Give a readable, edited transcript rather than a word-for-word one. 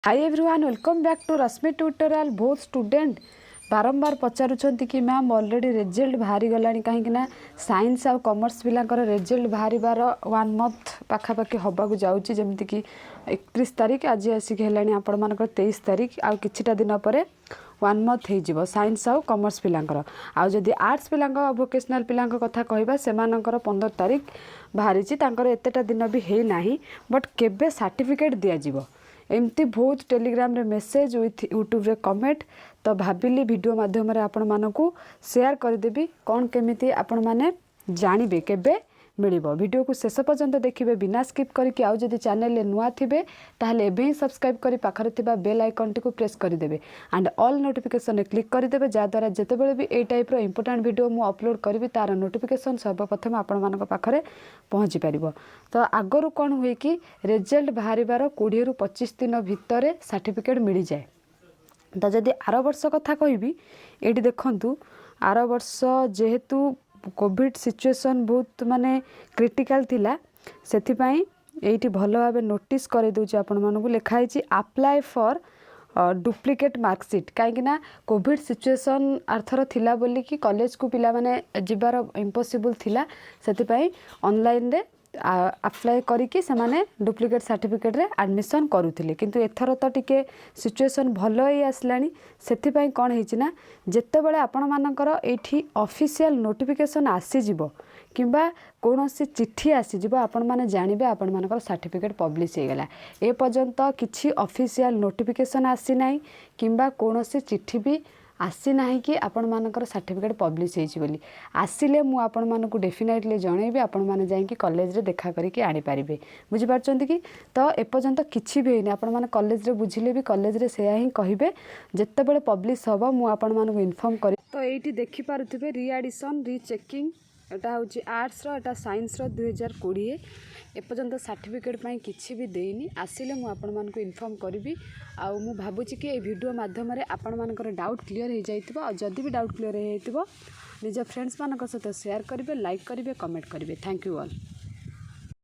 Hi everyone welcome back to Rashmi tutorial. बहुत student बारंबार पचारुंट कि मैम ऑलरेडी रिजल्ट बाहरी गला कहीं साइंस आ कॉमर्स पिलांकर रिजल्ट बाहर 1 मंथ पाखापाखि हवाक जाऊँगी जमीक कि 31 तारीख आज आसिक है आपण मानकर 23 तारीख आ किछिटा दिन पर 1 मंथ हो साइंस आ कॉमर्स पिलांकर आदि आर्ट्स पिला वोकेशनल पिला कथा कहवा से 15 तारीख बाहरी एतेटा दिन भी है ना बट केबे सर्टिफिकेट दिज्व एमती बहुत टेलीग्राम रे मेसेज विथ यूट्यूब रे कमेंट तो भाविली वीडियो माध्यम रे आपण मानकू शेयर करदेवी कौन केमिति आपण माने जानिबे केबे मिलिबो। वीडियो को शेष पर्यंत देखिए बिना स्किप करके आउ जदि चैनल रे नुआ थिबे ताहले एबे ही सब्सक्राइब करी पाखरे थिबा बेल आइकन टी को प्रेस करदेवे एंड ऑल नोटिफिकेशन रे क्लिक करदेवे जहाँद्वारा जितेबाला भी ए टाइप रो इंपोर्टेंट वीडियो मु अपलोड करी तार नोटिफिकेशन सर्वप्रथम आपण मानक पाखरे पहुँची पारिबो। तो आगरू कौन हुए कि रिजल्ट बाहर 20 रु 25 दिन भितर सर्टिफिकेट मिल जाए। तो जदि आर वर्ष कथा कहबी ये देखु आर वर्ष जेहेतु कोविड सिचुएशन बहुत माने क्रिटिकल थिला सेथिपाई एठी भल भाव नोटिस कर दूची आपण मानकू लिखाई अप्लाई फॉर डुप्लिकेट मार्कशीट कहीं कोविड सिचुएशन आर्थर थिला बोली कि कॉलेज को पिला माने जिबार इम्पॉसिबल थिला सेथिपाई ऑनलाइन रे अप्लाई करिकी से माने डुप्लिकेट सर्टिफिकेट रे एडमिशन करुथिले किंतु एथर तो टिके सिचुएशन भल ही आसलानी सेथिपाई कौन है ना जेतेबेले आपण मानकर एठी ऑफिशियल नोटिफिकेशन आसीजिवो किंबा कौनसी चिट्ठी आसीजिवो आपण माने जानिबे आपण मानकर सर्टिफिकेट पब्लिश हो गला। ए पर्यंत किछि ऑफिशियल नोटिफिकेशन आसी नाही किंबा कौनसी चिट्ठी भी आसी ना कि आपण मानकर सर्टिफिकेट पब्लिश होली आसिले मु आपण मानकू डेफिनेटली जनइबी आपण माने जाइए कॉलेज रे देखा करिके आनी पारिबे बुझिपारछंती कि तो एपर्यंत किछि भी होइनी आपण माने कॉलेज रे बुझिले भी कॉलेज रे सेया ही कहिबे जेतेबेले पब्लिश हबो मु आपण मानकू इन्फॉर्म करी। तो एठी देखि पारुथिबे रीएडिशन रीचेकिंग एटा होची आर्ट्स रो एटा साइंस रो 2020 एपर्यंत सर्टिफिकेट पाई किछि भी देइनी आसिले मु आपण मानकू इन्फॉर्म करिवि आ मु भाबुची कि ए वीडियो माध्यम रे आपण मानकर डाउट क्लियर हो जाइतिबो आ जदि भी डाउट क्लियर हो जाइतिबो निज फ्रेंड्स मानक सहित शेयर करिवे लाइक करिवे कमेंट करिवे। Thank you all.